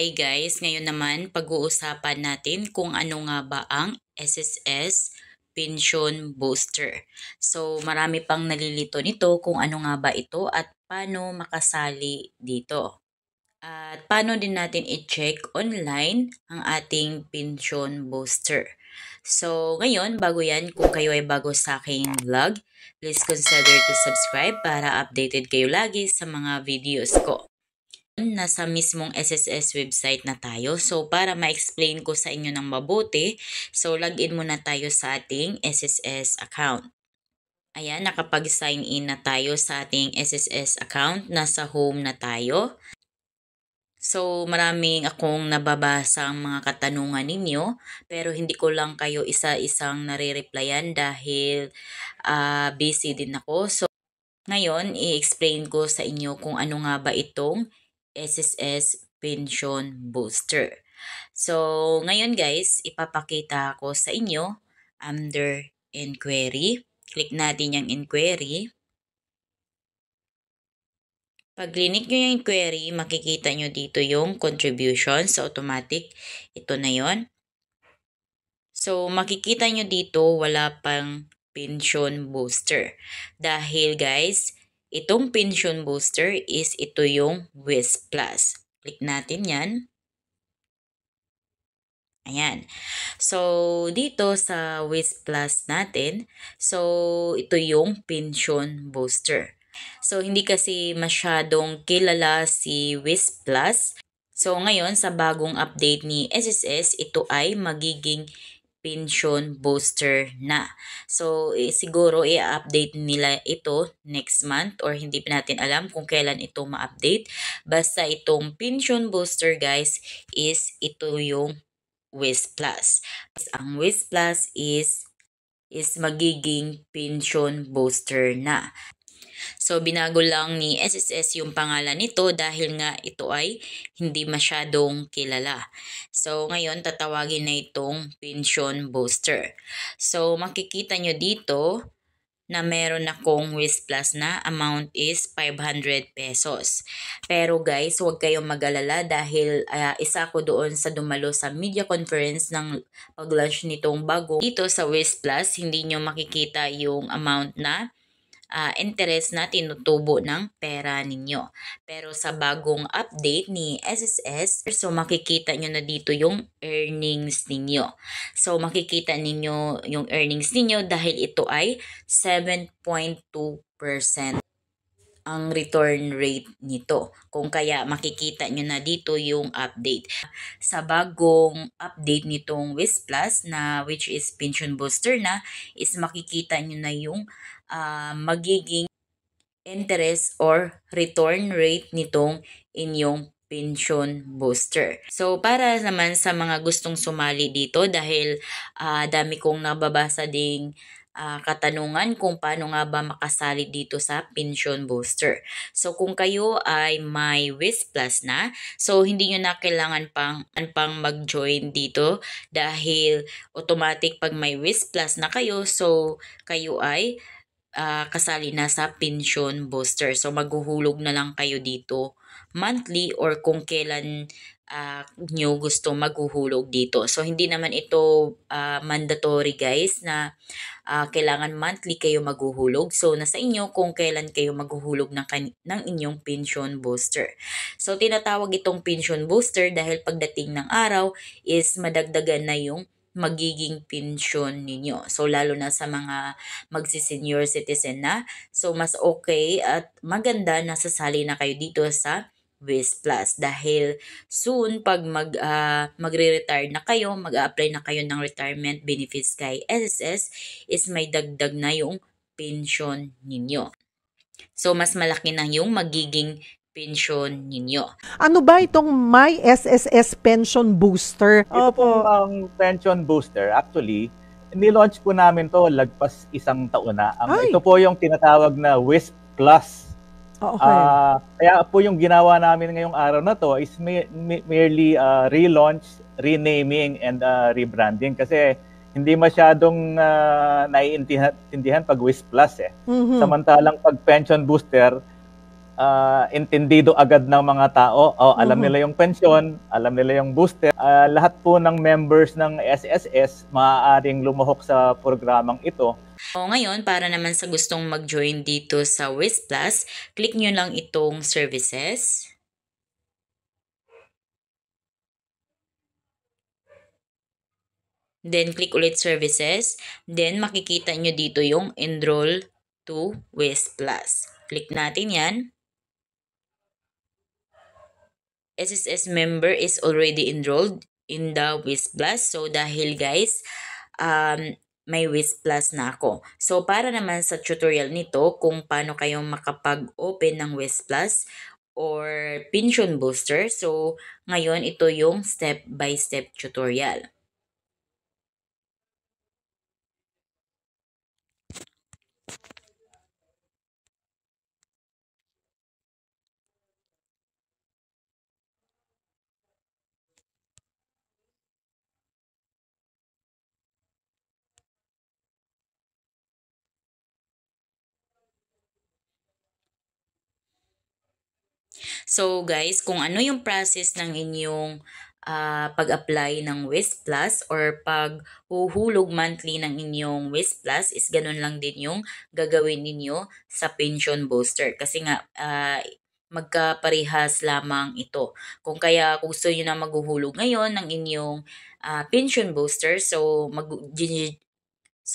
Hi guys, ngayon naman pag-uusapan natin kung ano nga ba ang SSS Pension Booster. So marami pang nalilito nito kung ano nga ba ito at paano makasali dito. At paano din natin i-check online ang ating pension booster. So ngayon, bago yan, kung kayo ay bago sa aking vlog, please consider to subscribe para updated kayo lagi sa mga videos ko. Nasa mismong SSS website na tayo. So, para ma-explain ko sa inyo ng mabuti, so login muna tayo sa ating SSS account. Ayan, nakapag-sign in na tayo sa ating SSS account. Nasa home na tayo. So, maraming akong nababasang mga katanungan ninyo, pero hindi ko lang kayo isa-isang nare-replyan dahil busy din ako. So, ngayon, i-explain ko sa inyo kung ano nga ba itong SSS Pension Booster. So, ngayon guys, ipapakita ko sa inyo under Inquiry. Click natin yung Inquiry. Pag click nyo yung Inquiry, makikita nyo dito yung contributions sa automatic. Ito na yon. So, makikita nyo dito wala pang pension booster. Dahil guys, itong pension booster is ito yung WIS Plus. Click natin yan. Ayan. So, dito sa WIS Plus natin, so ito yung pension booster. So, hindi kasi masyadong kilala si WIS Plus. So, ngayon sa bagong update ni SSS, ito ay magiging pension booster na. So, siguro i-update nila ito next month or hindi pa natin alam kung kailan ito ma-update. Basta itong pension booster guys is ito yung WIS Plus. Ang WIS Plus is magiging pension booster na. So, binago lang ni SSS yung pangalan nito dahil nga ito ay hindi masyadong kilala. So, ngayon tatawagin na itong pension booster. So, makikita nyo dito na meron akong WIS Plus na amount is 500 pesos. Pero guys, huwag kayong mag-alala dahil isa ko doon sa dumalo sa media conference ng pag-launch nitong bago. Dito sa WIS Plus, hindi nyo makikita yung amount na interest na tinutubo ng pera ninyo. Pero sa bagong update ni SSS, so makikita nyo na dito yung earnings ninyo. So makikita ninyo yung earnings ninyo dahil ito ay 7.2% ang return rate nito. Kung kaya makikita nyo na dito yung update. Sa bagong update nitong WIS Plus na which is pension booster na is makikita nyo na yung magiging interest or return rate nitong inyong pension booster. So, para naman sa mga gustong sumali dito dahil dami kong nababasa ding katanungan kung paano nga ba makasali dito sa pension booster. So, kung kayo ay may WIS Plus na, so hindi nyo na kailangan pang mag-join dito dahil automatic pag may WIS Plus na kayo, so kayo ay kasali na sa pension booster. So, maghuhulog na lang kayo dito monthly or kung kailan nyo gusto maghuhulog dito. So, hindi naman ito mandatory guys na kailangan monthly kayo maghuhulog. So, nasa inyo kung kailan kayo maghuhulog ng inyong pension booster. So, tinatawag itong pension booster dahil pagdating ng araw is madagdagan na yung magiging pension ninyo. So, lalo na sa mga magsi-senior citizen na. So, mas okay at maganda na sasali na kayo dito sa WIS Plus dahil soon pag magre-retire na kayo, mag-a-apply na kayo ng retirement benefits kay SSS is may dagdag na yung pension ninyo. So, mas malaki na yung magiging pension ninyo. Ano ba itong My SSS Pension Booster? Ito po ang pension booster. Actually, nilaunch po namin to lagpas isang taon na. Ito po yung tinatawag na WIS Plus. Okay. Kaya po yung ginawa namin ngayong araw na to is merely relaunch, renaming, and rebranding. Kasi hindi masyadong naiintindihan pag WIS Plus eh. Samantalang pag pension booster, intindido agad ng mga tao. Alam nila yung pensyon, alam nila yung booster. Lahat po ng members ng SSS maaaring lumuhok sa programang ito. So, ngayon, para naman sa gustong mag-join dito sa WIS Plus, click nyo lang itong services. Then, click ulit services. Then, makikita nyo dito yung enroll to WIS Plus. Click natin yan. SSS member is already enrolled in the WIS Plus. So, dahil guys, may WIS Plus na ako. So, para naman sa tutorial nito, kung paano kayo makapag-open ng WIS Plus or pension booster. So, ngayon, ito yung step-by-step tutorial. So guys, kung ano yung process ng inyong pag-apply ng WIS Plus or paghuhulog monthly ng inyong WIS Plus is ganun lang din yung gagawin ninyo sa pension booster. Kasi nga, magkaparehas lamang ito. Kung kaya gusto nyo na maghuhulog ngayon ng inyong pension booster, so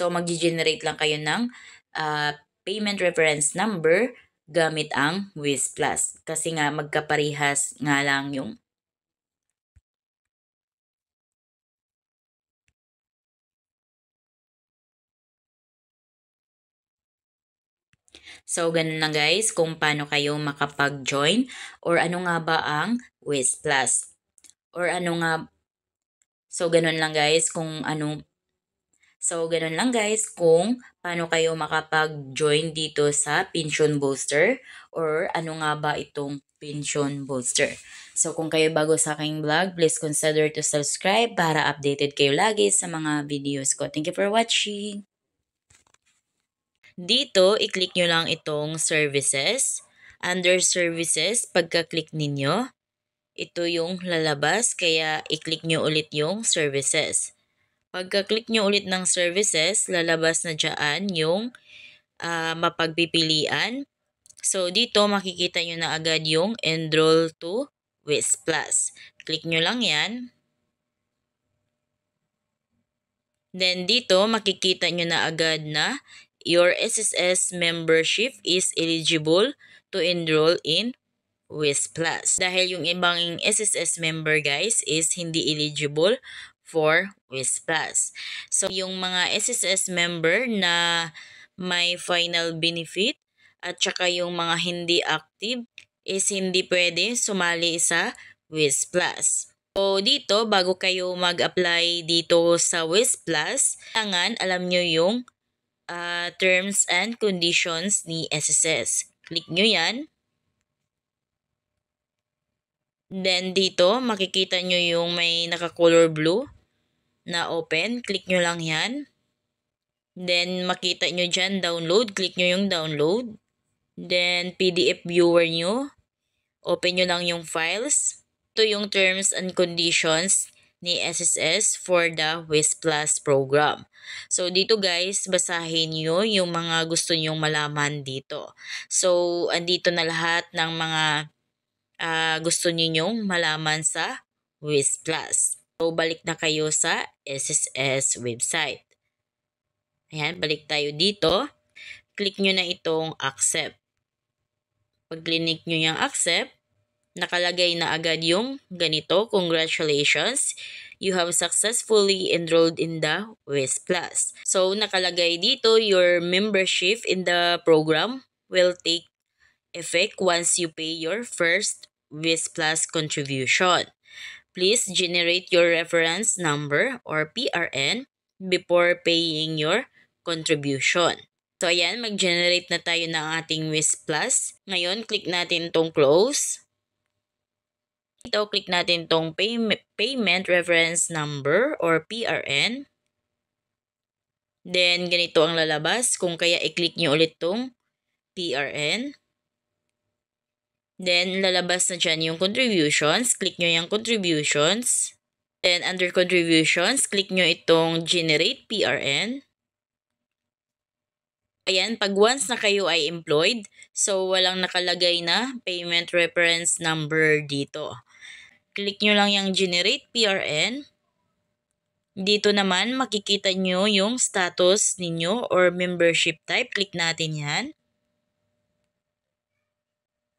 mag-generate lang kayo ng payment reference number gamit ang WIS Plus. Kasi nga magkaparehas nga lang yung So, ganun lang guys kung paano kayo makapag-join or ano nga ba ang WIS Plus. Or ano nga, so ganun lang guys kung paano kayo makapag-join dito sa pension booster or ano nga ba itong pension booster. So kung kayo bago sa aking vlog, please consider to subscribe para updated kayo lagi sa mga videos ko. Thank you for watching! Dito, i-click nyo lang itong services. Under services, pagka-click ninyo, ito yung lalabas, kaya i-click nyo ulit yung services. Pagka-click nyo ulit ng services, lalabas na dyan yung mapagpipilian. So, dito makikita nyo na agad yung enroll to WIS Plus. Click nyo lang yan. Then, dito makikita nyo na agad na your SSS membership is eligible to enroll in WIS Plus. Dahil yung ibang SSS member guys is hindi eligible for WIS Plus. So, yung mga SSS member na may final benefit at saka yung mga hindi active is hindi pwede sumali sa WIS Plus. So, dito, bago kayo mag-apply dito sa WIS Plus, kailangan alam nyo yung terms and conditions ni SSS. Click nyo yan. Then dito, makikita nyo yung may naka-color blue na open. Click nyo lang yan. Then makita nyo dyan, download. Click nyo yung download. Then PDF viewer nyo. Open nyo lang yung files. Ito yung terms and conditions ni SSS for the WIS Plus program. So, dito guys, basahin nyo yung mga gusto nyong malaman dito. So, andito na lahat ng mga gusto ninyong malaman sa WIS Plus. So, balik na kayo sa SSS website. Ayan, balik tayo dito. Click nyo na itong accept. Pag click nyo yung accept, nakalagay na agad yung ganito. Congratulations! You have successfully enrolled in the WIS Plus. So, nakalagay dito, your membership in the program will take effect once you pay your first WIS Plus contribution. Please generate your reference number or PRN before paying your contribution. So, ayan, mag-generate na tayo ng ating WIS Plus. Ngayon, click natin itong close. Ito, click natin itong payment reference number or PRN. Then, ganito ang lalabas. Kung kaya, i-click nyo ulit itong PRN. Then, lalabas na dyan yung contributions. Click nyo yung contributions. Then, under contributions, click nyo itong generate PRN. Ayan, pag once na kayo ay employed, so walang nakalagay na payment reference number dito. Click nyo lang yung generate PRN. Dito naman, makikita nyo yung status ninyo or membership type. Click natin yan.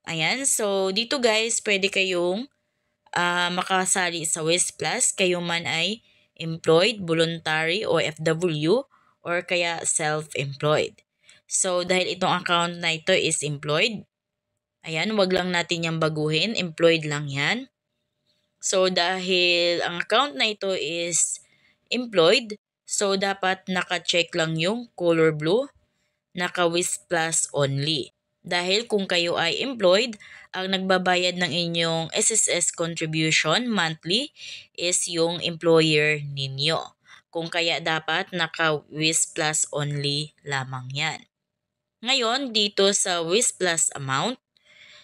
Ayan, so dito guys, pwede kayong makasali sa WIS Plus. Kayo man ay employed, voluntary, OFW, or kaya self-employed. So, dahil itong account na ito is employed, ayan, wag lang natin yung baguhin. Employed lang yan. So, dahil ang account na ito is employed, so dapat naka-check lang yung color blue, naka-WIS Plus only. Dahil kung kayo ay employed, ang nagbabayad ng inyong SSS contribution monthly is yung employer ninyo. Kung kaya dapat naka-WIS Plus only lamang yan. Ngayon, dito sa WIS Plus amount,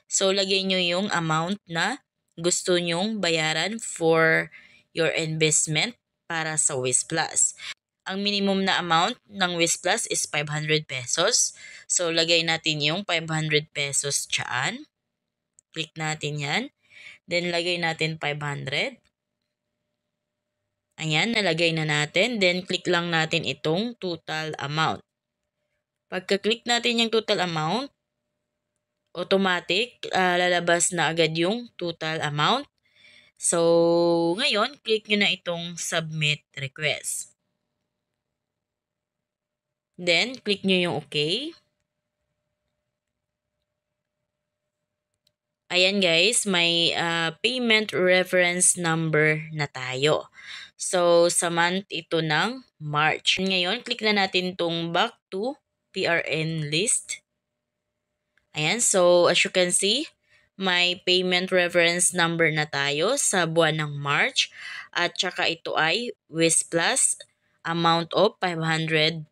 so lagay nyo yung amount na gusto nyong bayaran for your investment para sa WIS Plus. Ang minimum na amount ng WIS Plus is 500 pesos. So, lagay natin yung 500 pesos dyan. Click natin yan. Then, lagay natin 500. Ayan, nalagay na natin. Then, click lang natin itong total amount. Pagka-click natin yung total amount, automatic, lalabas na agad yung total amount. So, ngayon, click nyo na itong submit request. Then, click nyo yung OK. Ayan guys, may payment reference number na tayo. So, sa month ito ng March. Ngayon, click na natin itong back to PRN list. Ayan, so as you can see, may payment reference number na tayo sa buwan ng March. At saka ito ay WIS Plus amount of 500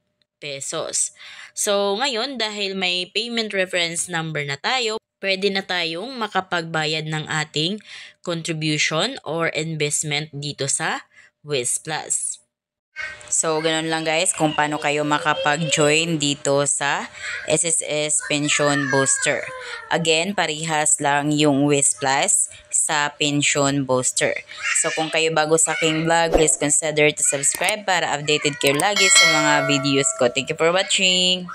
pesos. So, ngayon, dahil may payment reference number na tayo, pwede na tayong makapagbayad ng ating contribution or investment dito sa WIS Plus. So, ganun lang guys kung paano kayo makapag-join dito sa SSS Pension Booster. Again, parihas lang yung WIS Plus sa Pension Booster. So, kung kayo bago sa aking vlog, please consider to subscribe para updated kayo lagi sa mga videos ko. Thank you for watching!